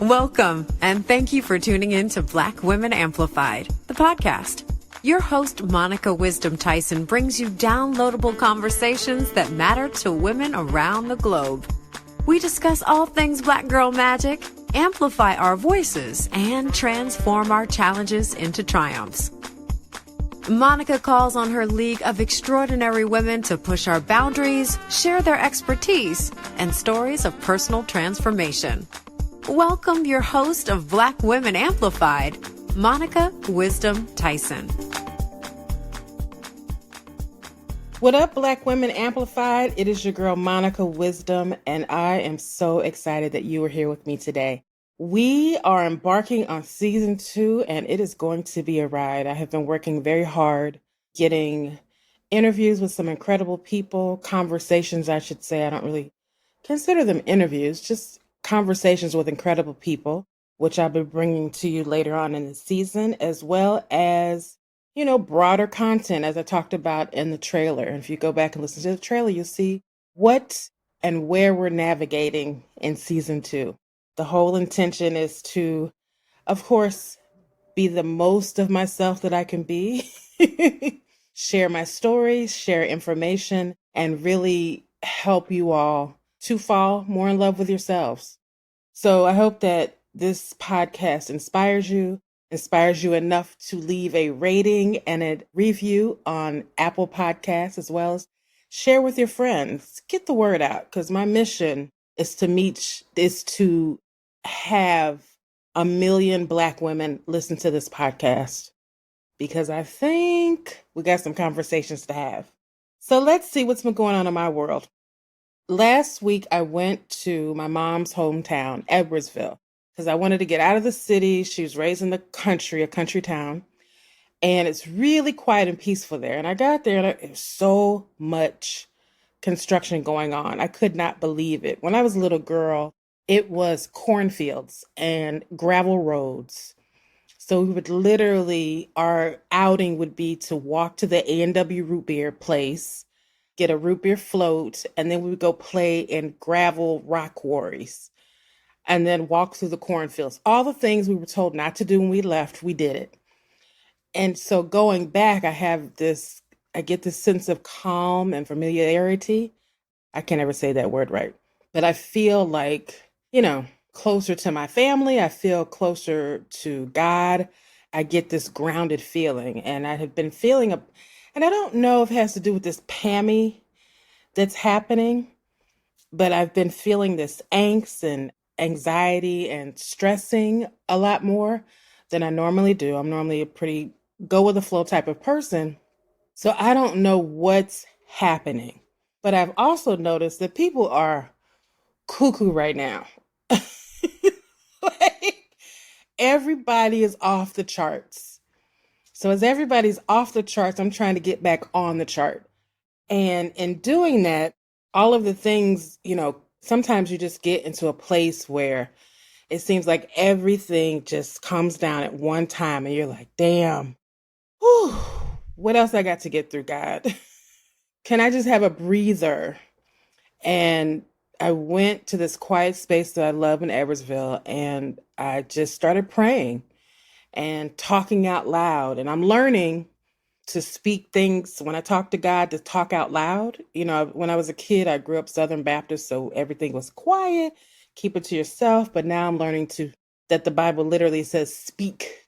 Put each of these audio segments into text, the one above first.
Welcome, and thank you for tuning in to Black Women Amplified, the podcast. Your host, Monica Wisdom Tyson, brings you downloadable conversations that matter to women around the globe. We discuss all things Black girl magic, amplify our voices, and transform our challenges into triumphs. Monica calls on her league of extraordinary women to push our boundaries, share their expertise, and stories of personal transformation. Welcome your host of Black Women Amplified, Monica Wisdom Tyson. What up, Black Women Amplified? It is your girl, Monica Wisdom, and I am so excited that you are here with me today. We are embarking on season 2, and it is going to be a ride. I have been working very hard, getting interviews with some incredible people, conversations, I should say. I don't really consider them interviews, just conversations with incredible people, which I'll be bringing to you later on in the season, as well as, broader content, as I talked about in the trailer. And if you go back and listen to the trailer, you'll see what and where we're navigating in season 2. The whole intention is to, of course, be the most of myself that I can be, share my stories, share information, and really help you all to fall more in love with yourselves. So I hope that this podcast inspires you enough to leave a rating and a review on Apple Podcasts, as well as share with your friends. Get the word out, because my mission is to have 1 million Black women listen to this podcast, because I think we got some conversations to have. So let's see what's been going on in my world. Last week, I went to my mom's hometown, Edwardsville, because I wanted to get out of the city. She was raised in the country, a country town, and it's really quiet and peaceful there. And I got there, and there's so much construction going on. I could not believe it. When I was a little girl, it was cornfields and gravel roads. So our outing would be to walk to the A&W root beer place, get a root beer float, and then we would go play in gravel rock quarries and then walk through the cornfields. All the things we were told not to do when we left, we did it. And so going back, I get this sense of calm and familiarity. I can't ever say that word right, but I feel like, closer to my family. I feel closer to God. I get this grounded feeling, and I have been feeling and I don't know if it has to do with this PAMI that's happening, but I've been feeling this angst and anxiety and stressing a lot more than I normally do. I'm normally a pretty go with the flow type of person. So I don't know what's happening, but I've also noticed that people are cuckoo right now. Everybody is off the charts. So as everybody's off the charts, I'm trying to get back on the chart. And in doing that, all of the things, sometimes you just get into a place where it seems like everything just comes down at one time and you're like, damn, whew, what else I got to get through, God? Can I just have a breather? And I went to this quiet space that I love in Edwardsville, and I just started praying and talking out loud. And I'm learning to speak things when I talk to God, to talk out loud. When I was a kid, I grew up Southern Baptist, so everything was quiet, keep it to yourself. But now I'm learning that the Bible literally says speak.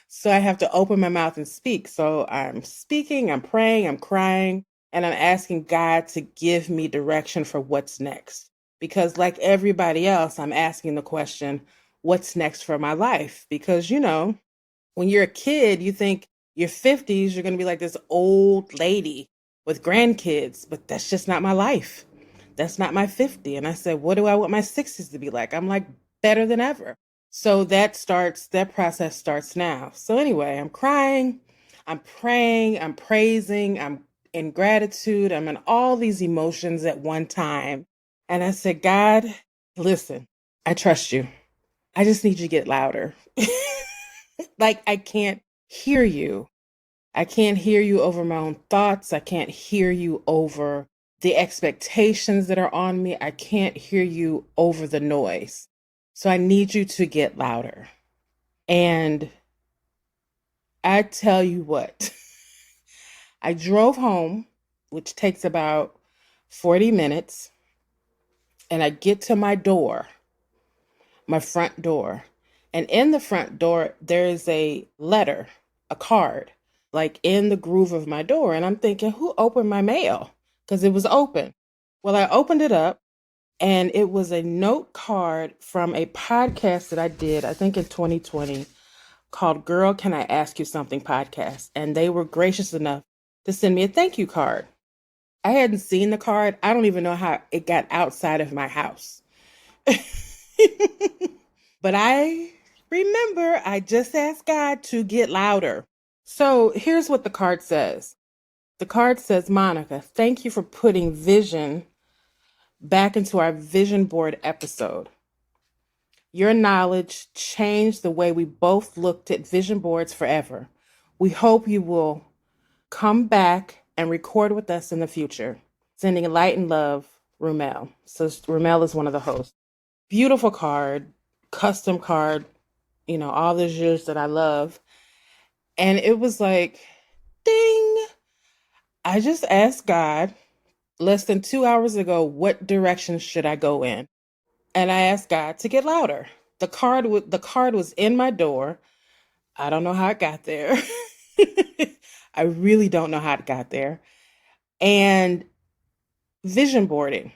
So I have to open my mouth and speak. So I'm speaking, I'm praying, I'm crying, and I'm asking God to give me direction for what's next. Because like everybody else, I'm asking the question, what's next for my life? Because, when you're a kid, you think your 50s, you're going to be like this old lady with grandkids, but that's just not my life. That's not my 50. And I said, what do I want my 60s to be like? I'm like better than ever. So that process starts now. So anyway, I'm crying, I'm praying, I'm praising, I'm in gratitude. I'm in all these emotions at one time. And I said, God, listen, I trust you. I just need you to get louder. Like, I can't hear you. I can't hear you over my own thoughts. I can't hear you over the expectations that are on me. I can't hear you over the noise. So I need you to get louder. And I tell you what, I drove home, which takes about 40 minutes, and I get to my door, my front door. And in the front door, there is a letter, a card, like in the groove of my door. And I'm thinking, who opened my mail? Because it was open. Well, I opened it up and it was a note card from a podcast that I did, I think in 2020, called Girl, Can I Ask You Something podcast. And they were gracious enough to send me a thank you card. I hadn't seen the card. I don't even know how it got outside of my house. But I remember I just asked God to get louder. So here's what the card says. The card says, Monica, thank you for putting vision back into our vision board episode. Your knowledge changed the way we both looked at vision boards forever. We hope you will come back and record with us in the future. Sending light and love, Rumel. So Rumel is one of the hosts. Beautiful card, custom card, all those years that I love. And it was like, ding. I just asked God less than 2 hours ago, what direction should I go in? And I asked God to get louder. The card was in my door. I don't know how it got there. I really don't know how it got there. And vision boarding.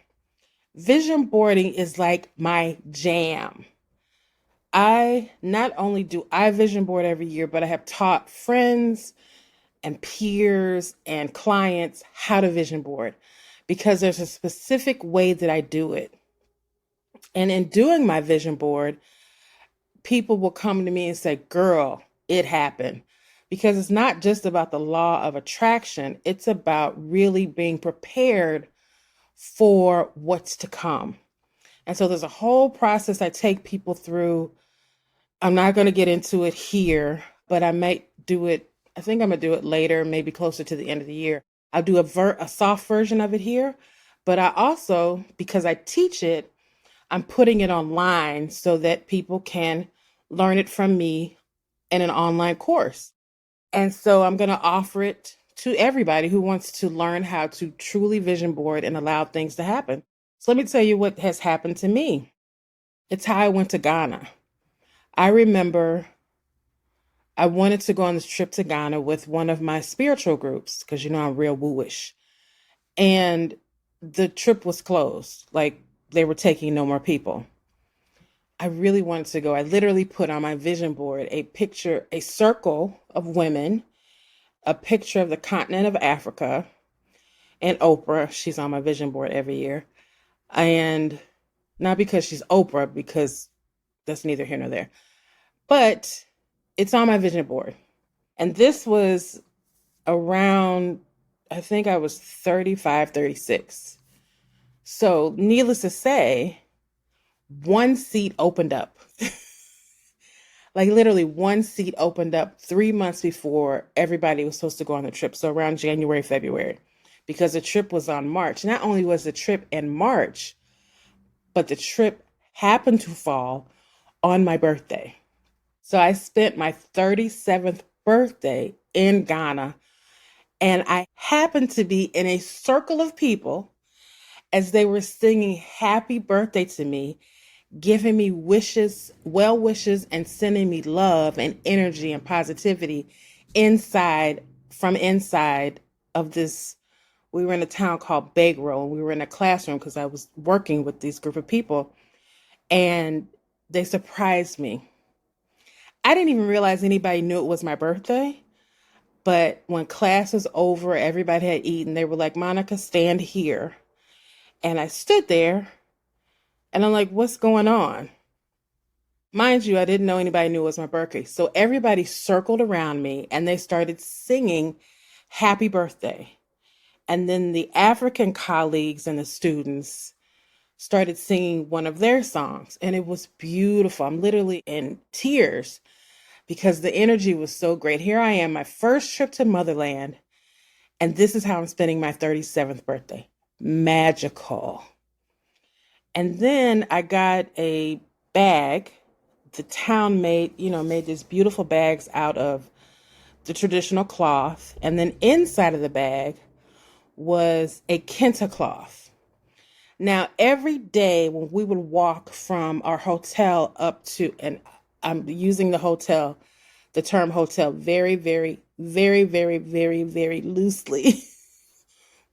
Vision boarding is like my jam. I not only do I vision board every year, but I have taught friends and peers and clients how to vision board because there's a specific way that I do it. And in doing my vision board, people will come to me and say, girl, it happened. Because it's not just about the law of attraction. It's about really being prepared for what's to come. And so there's a whole process I take people through. I'm not going to get into it here, but I might do it. I think I'm going to do it later, maybe closer to the end of the year. I'll do a soft version of it here. But I also, because I teach it, I'm putting it online so that people can learn it from me in an online course. And so I'm going to offer it to everybody who wants to learn how to truly vision board and allow things to happen. So let me tell you what has happened to me. It's how I went to Ghana. I remember I wanted to go on this trip to Ghana with one of my spiritual groups because, I'm real woo-ish. And the trip was closed. Like they were taking no more people. I really wanted to go. I literally put on my vision board a picture, a circle of women, a picture of the continent of Africa, and Oprah. She's on my vision board every year. And not because she's Oprah, because that's neither here nor there. But it's on my vision board. And this was around, I think I was 35, 36. So needless to say, one seat opened up. Like literally one seat opened up 3 months before everybody was supposed to go on the trip. So around January, February, because the trip was on March. Not only was the trip in March, but the trip happened to fall on my birthday. So I spent my 37th birthday in Ghana, and I happened to be in a circle of people as they were singing happy birthday to me, giving me wishes, well wishes, and sending me love and energy and positivity from inside of this. We were in a town called Bagro, and we were in a classroom because I was working with this group of people, and they surprised me. I didn't even realize anybody knew it was my birthday, but when class was over, everybody had eaten. They were like, Monica, stand here. And I stood there, and I'm like, what's going on? Mind you, I didn't know anybody knew it was my birthday. So everybody circled around me, and they started singing happy birthday. And then the African colleagues and the students started singing one of their songs, and it was beautiful. I'm literally in tears because the energy was so great. Here I am, my first trip to Motherland, and this is how I'm spending my 37th birthday. Magical. And then I got a bag. The town made these beautiful bags out of the traditional cloth. And then inside of the bag was a kente cloth. Now, every day when we would walk from our hotel up to, and I'm using the term hotel very, very, very, very, very, very loosely.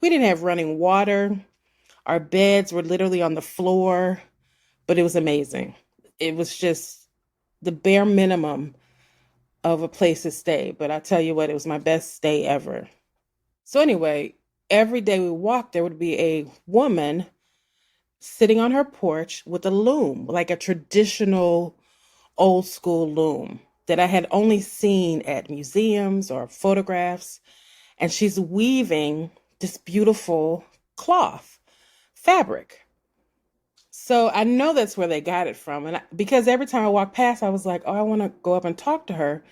We didn't have running water. Our beds were literally on the floor, but it was amazing. It was just the bare minimum of a place to stay. But I tell you what, it was my best stay ever. So anyway, every day we walked, there would be a woman sitting on her porch with a loom, like a traditional old school loom that I had only seen at museums or photographs. And she's weaving this beautiful cloth fabric. So I know that's where they got it from. And because every time I walked past, I was like, oh, I want to go up and talk to her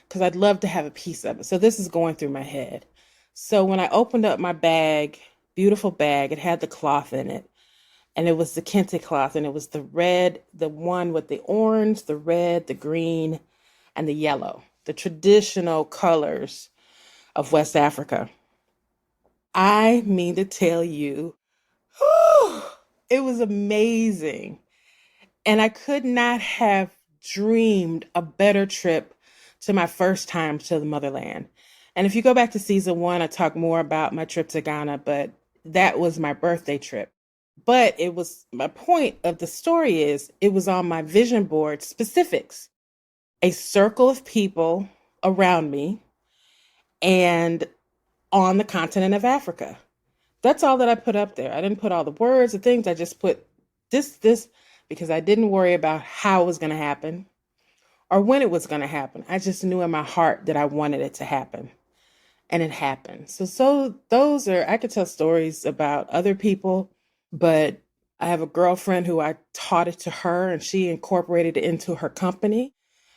because I'd love to have a piece of it. So this is going through my head. So when I opened up my bag, beautiful bag, it had the cloth in it. And it was the kente cloth, and it was the red, the one with the orange, the red, the green, and the yellow, the traditional colors of West Africa. I mean to tell you, it was amazing. And I could not have dreamed a better trip to my first time to the motherland. And if you go back to season 1, I talk more about my trip to Ghana, but that was my birthday trip. But it was, my point of the story is it was on my vision board specifics, a circle of people around me and on the continent of Africa. That's all that I put up there. I didn't put all the words and things. I just put this, because I didn't worry about how it was going to happen or when it was going to happen. I just knew in my heart that I wanted it to happen. And it happened. So those are, I could tell stories about other people, but I have a girlfriend who I taught it to her and she incorporated it into her company.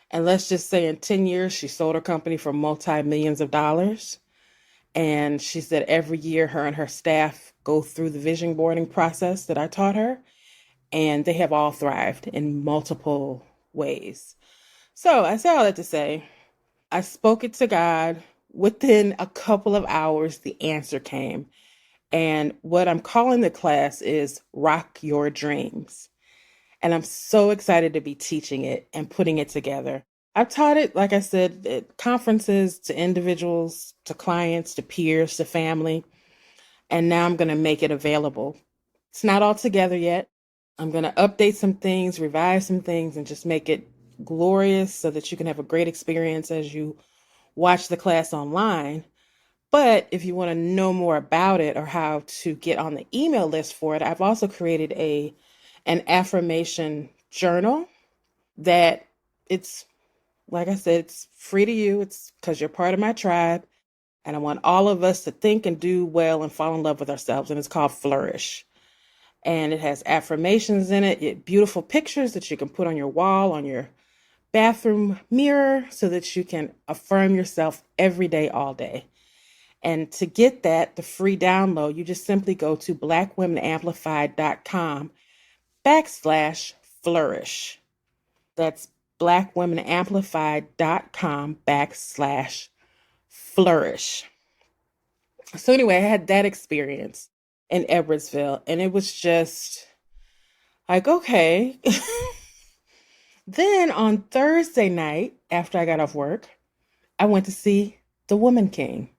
And let's just say in 10 years, she sold her company for multi-millions of dollars. And she said every year her and her staff go through the vision boarding process that I taught her. And they have all thrived in multiple ways. So I say all that to say, I spoke it to God. Within a couple of hours, the answer came. And what I'm calling the class is Rock Your Dreams. And I'm so excited to be teaching it and putting it together. I've taught it, like I said, at conferences to individuals, to clients, to peers, to family. And now I'm going to make it available. It's not all together yet. I'm going to update some things, revise some things, and just make it glorious so that you can have a great experience as you watch the class online. But if you want to know more about it or how to get on the email list for it, I've also created an affirmation journal that it's, like I said, it's free to you. It's because you're part of my tribe. And I want all of us to think and do well and fall in love with ourselves. And it's called Flourish. And it has affirmations in it, beautiful pictures that you can put on your wall, on your bathroom mirror, so that you can affirm yourself every day, all day. And to get that, the free download, you just simply go to blackwomenamplified.com/flourish. That's blackwomenamplified.com/flourish. So anyway, I had that experience in Edwardsville, and it was just like, okay. Then on Thursday night, after I got off work, I went to see The Woman King.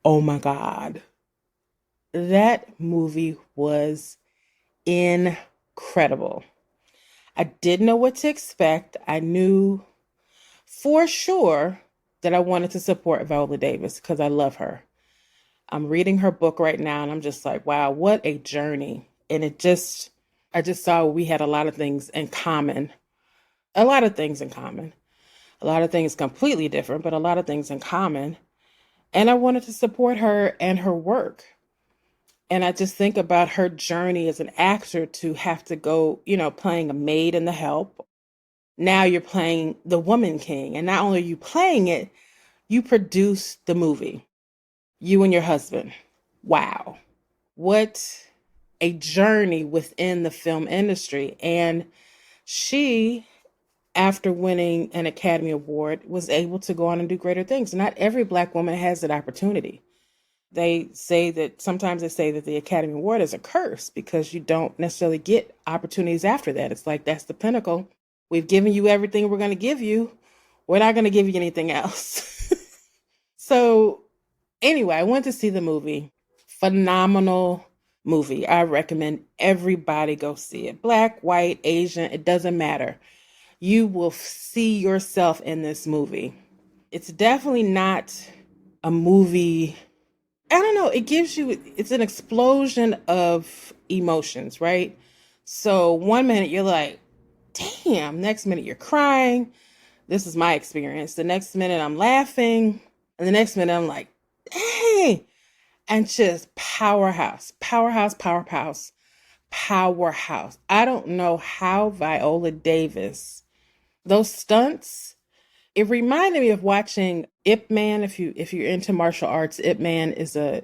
Oh my God. That movie was incredible. I didn't know what to expect. I knew for sure that I wanted to support Viola Davis because I love her. I'm reading her book right now and I'm just like, wow, what a journey. And I just saw we had a lot of things in common. A lot of things in common. A lot of things completely different, but a lot of things in common. And I wanted to support her and her work. And I just think about her journey as an actor to have to go, playing a maid in The Help. Now you're playing the Woman King. And not only are you playing it, you produce the movie. You and your husband. Wow. What a journey within the film industry. And She, after winning an Academy Award, was able to go on and do greater things. Not every Black woman has that opportunity. Sometimes they say that the Academy Award is a curse because you don't necessarily get opportunities after that. It's like, that's the pinnacle. We've given you everything we're going to give you. We're not going to give you anything else. So anyway, I went to see the movie. Phenomenal movie. I recommend everybody go see it. Black, white, Asian, it doesn't matter. You will see yourself in this movie. It's definitely not a movie. I don't know. It's an explosion of emotions, right? So one minute you're like, damn. Next minute you're crying. This is my experience. The next minute I'm laughing. And the next minute I'm like, hey. And just powerhouse. I don't know how Viola Davis, those stunts, it reminded me of watching Ip Man. If you're into martial arts, Ip Man is I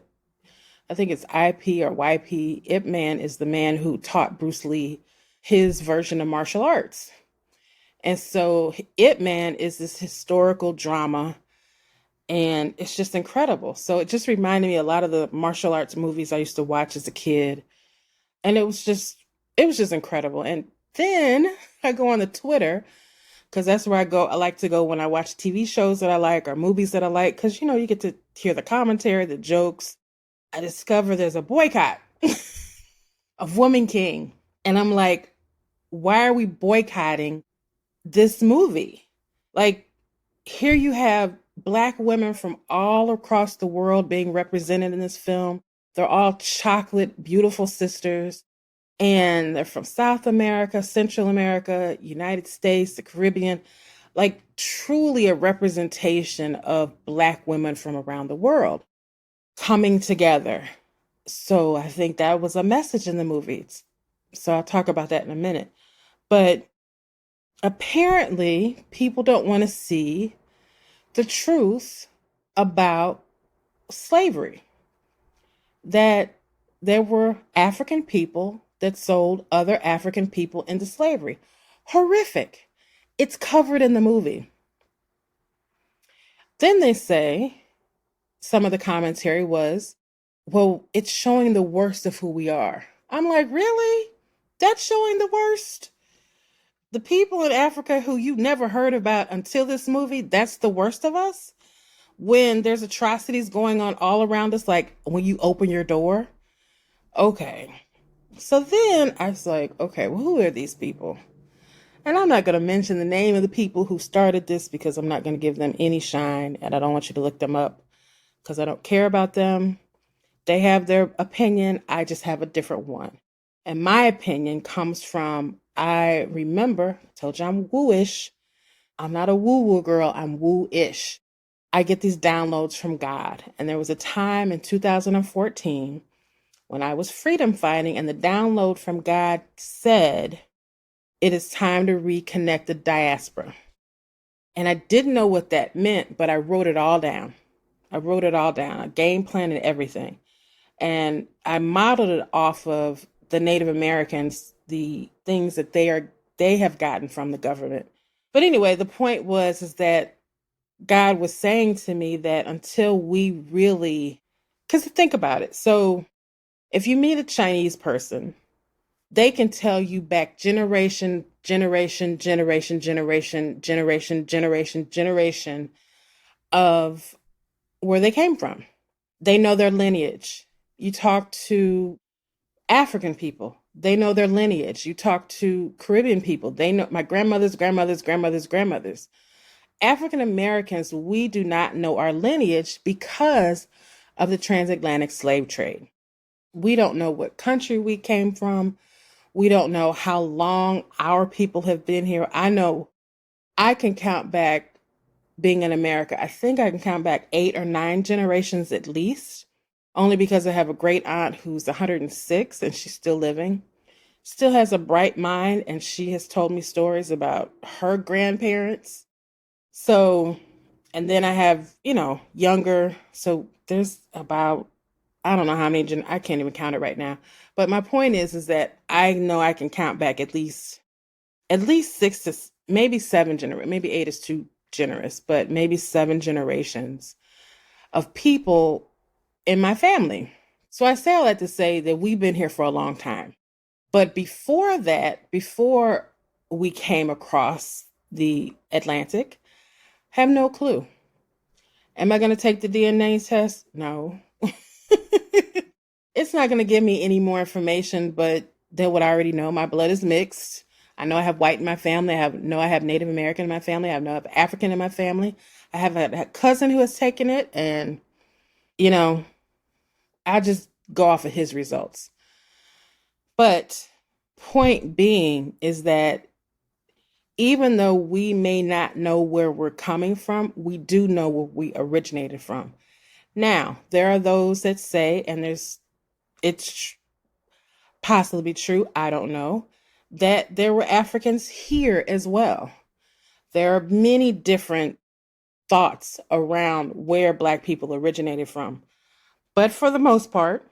think it's IP or YP. Ip Man is the man who taught Bruce Lee his version of martial arts. And so Ip Man is this historical drama, and it's just incredible. So it just reminded me a lot of the martial arts movies I used to watch as a kid. And it was just incredible. And then I go on the Twitter, because that's where I go. I like to go when I watch TV shows that I like or movies that I like, because, you get to hear the commentary, the jokes. I discover there's a boycott of Woman King. And I'm like, why are we boycotting this movie? Like, here you have Black women from all across the world being represented in this film. They're all chocolate, beautiful sisters. And they're from South America, Central America, United States, the Caribbean. Like, truly a representation of Black women from around the world coming together. So I think that was a message in the movie. So I'll talk about that in a minute. But apparently, people don't want to see the truth about slavery. That there were African people that sold other African people into slavery. Horrific. It's covered in the movie. Then they say, some of the commentary was, well, it's showing the worst of who we are. I'm like, really? That's showing the worst? The people in Africa who you never heard about until this movie, that's the worst of us? When there's atrocities going on all around us, like when you open your door? Okay. So then I was like, okay, well, who are these people? And I'm not going to mention the name of the people who started this because I'm not going to give them any shine, and I don't want you to look them up because I don't care about them. They have their opinion. I just have a different one. And my opinion comes from, I remember, I told you I'm woo-ish. I'm not a woo-woo girl. I'm woo-ish. I get these downloads from God. And there was a time in 2014 when I was freedom fighting, and the download from God said, it is time to reconnect the diaspora. And I didn't know what that meant, but I wrote it all down. A game plan and everything. And I modeled it off of the Native Americans, the things that they have gotten from the government. But anyway, the point is that God was saying to me that until we really, because think about it. So if you meet a Chinese person, they can tell you back generation of where they came from. They know their lineage. You talk to African people, they know their lineage. You talk to Caribbean people, they know my grandmother's. African Americans, we do not know our lineage because of the transatlantic slave trade. We don't know what country we came from. We don't know how long our people have been here. I know I can count back being in America. I think I can count back 8 or 9 generations at least, only because I have a great aunt who's 106 and she's still living, still has a bright mind, and she has told me stories about her grandparents. So, and then I have, younger. So there's about, I don't know how many, I can't even count it right now. But my point is that I know I can count back at least at least maybe seven generations, maybe eight is too generous, but maybe seven generations of people in my family. So I say all that to say that we've been here for a long time. But before that, before we came across the Atlantic, have no clue. Am I going to take the DNA test? No. It's not going to give me any more information but than what I already know. My blood is mixed. I know I have white in my family. I have Native American in my family. I know I have African in my family. I have a cousin who has taken it, and you know, I just go off of his results. But point being is that even though we may not know where we're coming from, we do know where we originated from. Now, there are those that say, and it's possibly true, I don't know, that there were Africans here as well. There are many different thoughts around where Black people originated from. But for the most part,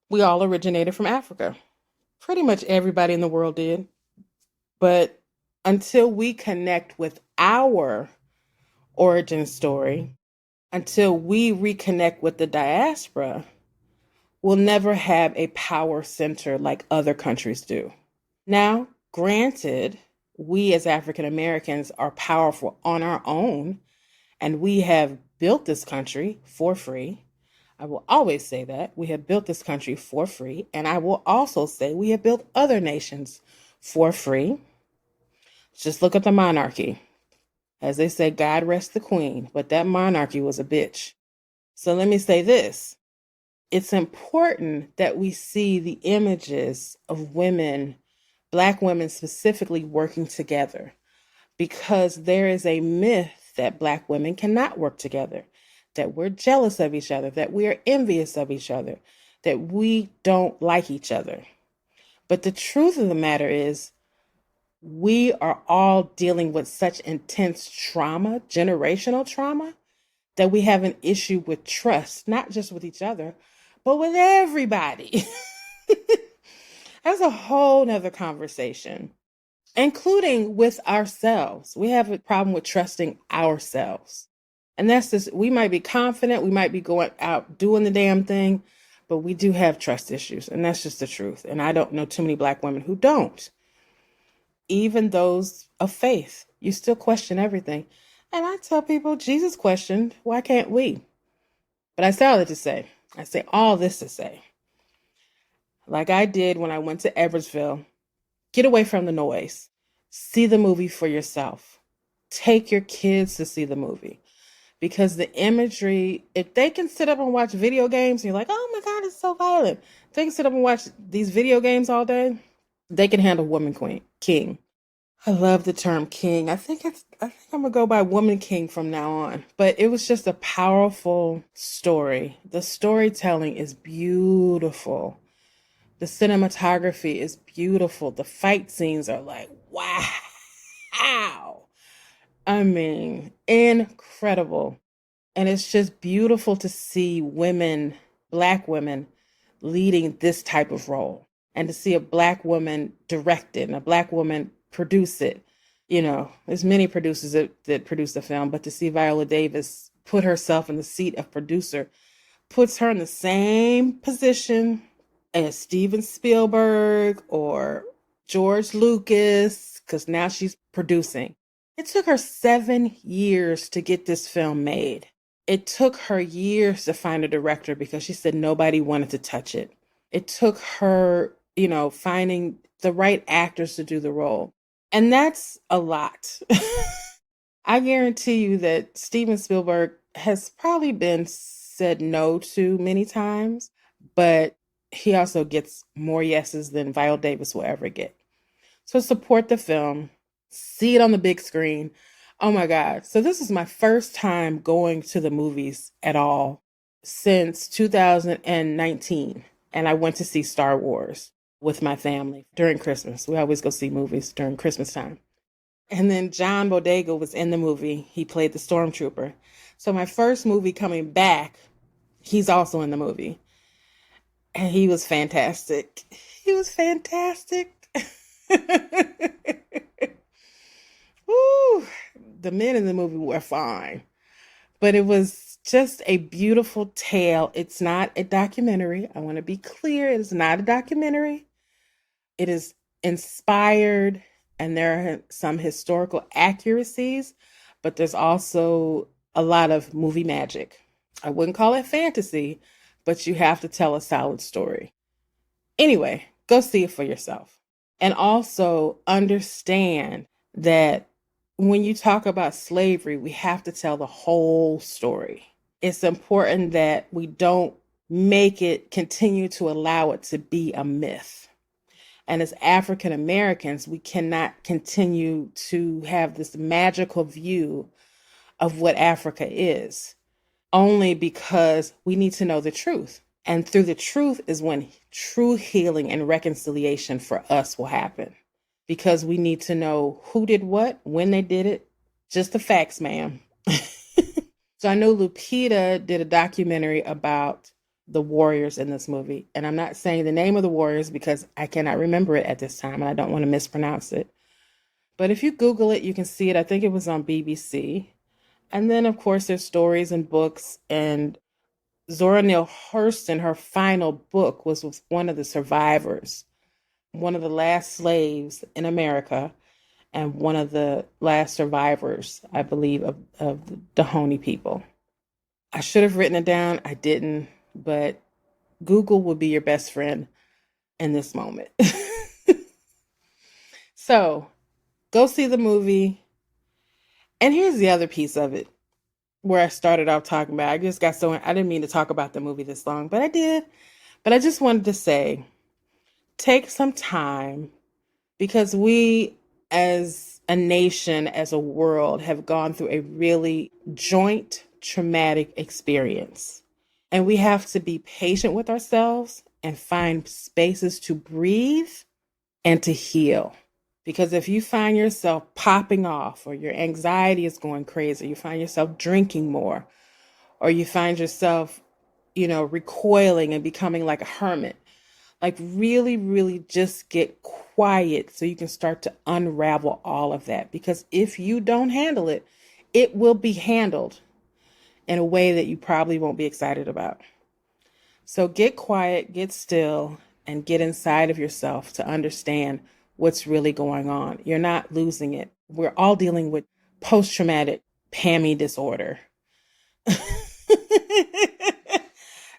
we all originated from Africa. Pretty much everybody in the world did. But until we connect with our origin story, until we reconnect with the diaspora, we'll never have a power center like other countries do. Now, granted, we as African Americans are powerful on our own, and we have built this country for free. I will always say that. We have built this country for free. And I will also say we have built other nations for free. Just look at the monarchy. As they say, God rest the queen, but that monarchy was a bitch. So let me say this. It's important that we see the images of women, Black women specifically, working together, because there is a myth that Black women cannot work together, that we're jealous of each other, that we are envious of each other, that we don't like each other. But the truth of the matter is, we are all dealing with such intense trauma, generational trauma, that we have an issue with trust, not just with each other, but with everybody. That's a whole nother conversation, including with ourselves. We have a problem with trusting ourselves. And that's just, we might be confident, we might be going out doing the damn thing, but we do have trust issues. And that's just the truth. And I don't know too many Black women who don't. Even those of faith, you still question everything. And I tell people, Jesus questioned, why can't we? But I say all that to say, like I did when I went to Edwardsville, get away from the noise. See the movie for yourself. Take your kids to see the movie. Because the imagery, if they can sit up and watch video games, and you're like, oh my God, it's so violent. If they can sit up and watch these video games all day, they can handle woman king. I love the term king. I think I'm gonna go by woman king from now on. But it was just a powerful story. The storytelling is beautiful. The cinematography is beautiful. The fight scenes are like, wow. I mean, incredible. And it's just beautiful to see women, Black women, leading this type of role. And to see a Black woman direct it and a Black woman produce it. You know, there's many producers that produce the film, but to see Viola Davis put herself in the seat of producer puts her in the same position as Steven Spielberg or George Lucas, because now she's producing. It took her 7 years to get this film made. It took her years to find a director because she said nobody wanted to touch it. It took her, finding the right actors to do the role. And that's a lot. I guarantee you that Steven Spielberg has probably been said no to many times, but he also gets more yeses than Viola Davis will ever get. So support the film. See it on the big screen. Oh my God. So this is my first time going to the movies at all since 2019. And I went to see Star Wars with my family during Christmas. We always go see movies during Christmas time. And then John Bodega was in the movie. He played the stormtrooper. So my first movie coming back, he's also in the movie. And he was fantastic. He was fantastic. Ooh, the men in the movie were fine, but it was just a beautiful tale. It's not a documentary. I want to be clear. It is not a documentary. It is inspired, and there are some historical accuracies, but there's also a lot of movie magic. I wouldn't call it fantasy, but you have to tell a solid story. Anyway, go see it for yourself. And also understand that when you talk about slavery, we have to tell the whole story. It's important that we don't continue to allow it to be a myth. And as African Americans, we cannot continue to have this magical view of what Africa is, only because we need to know the truth. And through the truth is when true healing and reconciliation for us will happen. Because we need to know who did what, when they did it. Just the facts, ma'am. So I know Lupita did a documentary about the warriors in this movie. And I'm not saying the name of the warriors because I cannot remember it at this time and I don't want to mispronounce it. But if you Google it, you can see it. I think it was on BBC. And then, of course, there's stories and books. And Zora Neale Hurston, her final book was with one of the survivors, one of the last slaves in America, and one of the last survivors, I believe, of the Dahomey people. I should have written it down. I didn't, but Google will be your best friend in this moment. So go see the movie. And here's the other piece of it where I started off talking about. I didn't mean to talk about the movie this long, but I did. But I just wanted to say, take some time, because we as a nation, as a world, have gone through a really joint traumatic experience. And we have to be patient with ourselves and find spaces to breathe and to heal. Because if you find yourself popping off, or your anxiety is going crazy, you find yourself drinking more, or you find yourself, recoiling and becoming like a hermit, like really, really just get quiet so you can start to unravel all of that. Because if you don't handle it, it will be handled in a way that you probably won't be excited about. So get quiet, get still, and get inside of yourself to understand what's really going on. You're not losing it. We're all dealing with post-traumatic PAMI disorder.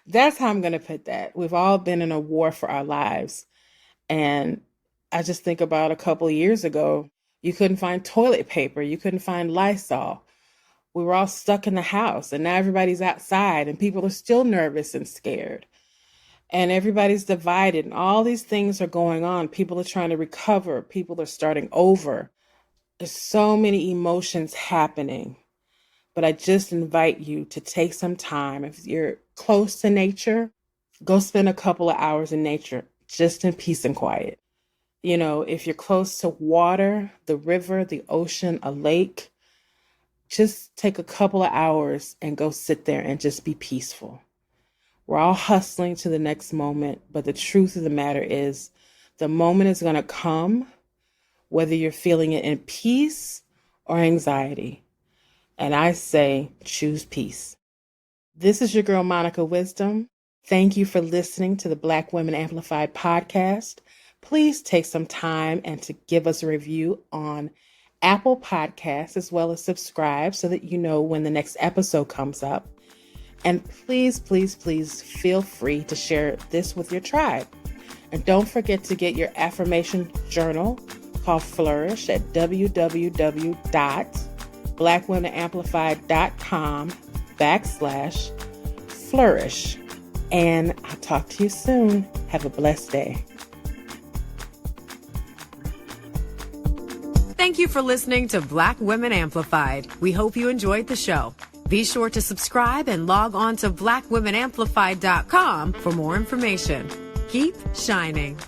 That's how I'm going to put that. We've all been in a war for our lives. And I just think about a couple of years ago, you couldn't find toilet paper. You couldn't find Lysol. We were all stuck in the house, and now everybody's outside and people are still nervous and scared. And everybody's divided and all these things are going on. People are trying to recover. People are starting over. There's so many emotions happening. But I just invite you to take some time. If you're close to nature, go spend a couple of hours in nature, just in peace and quiet. If you're close to water, the river, the ocean, a lake, just take a couple of hours and go sit there and just be peaceful. We're all hustling to the next moment, but the truth of the matter is the moment is going to come, whether you're feeling it in peace or anxiety. And I say, choose peace. This is your girl, Monica Wisdom. Thank you for listening to the Black Women Amplified podcast. Please take some time and to give us a review on Apple Podcasts, as well as subscribe so that you know when the next episode comes up. And please, please, please feel free to share this with your tribe. And don't forget to get your affirmation journal called Flourish at www.blackwomenamplified.com/flourish. And I'll talk to you soon. Have a blessed day. Thank you for listening to Black Women Amplified. We hope you enjoyed the show. Be sure to subscribe and log on to blackwomenamplified.com for more information. Keep shining.